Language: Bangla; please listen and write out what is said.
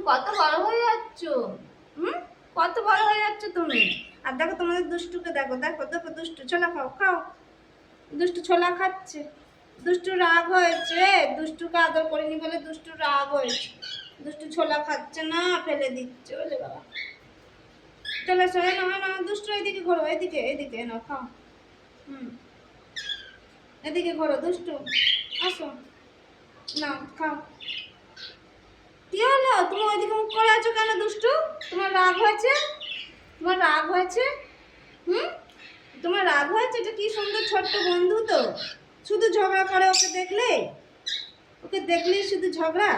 কত বড় হয়ে যাচ্ছ। হুম, কত বড় হয়ে যাচ্ছে তুমি। আর দেখো তোমাদের দুষ্টুকে, দেখো দেখো দেখো, দুষ্টু ছোলা খাও খাও। দুষ্টু ছোলা খাচ্ছে। দুষ্টু রাগ হয়েছে, দুষ্টুকে আদর করিনি বলে দুষ্টু রাগ হয়েছে। দুষ্টু ছোলা খাচ্ছে না, ফেলে দিচ্ছে। ওলে বাবা, চলে এসো। না না, দুষ্টু এদিকে ঘোরো, এদিকে এদিকে নাও খাও। হুম, এদিকে ঘোরো দুষ্টু, আসো নাও খাও। কি হলো, তুমি ওইদিকে মুখ করে আছো কেন দুষ্টু? তোমার রাগ হয়েছে? তোমার রাগ হয়েছে? হুম, তোমার রাগ হয়েছে? এটা কি সুন্দর ছোট্ট বন্ধু তো, শুধু ঝগড়া করে ওকে দেখলে, ওকে দেখলেই শুধু ঝগড়া।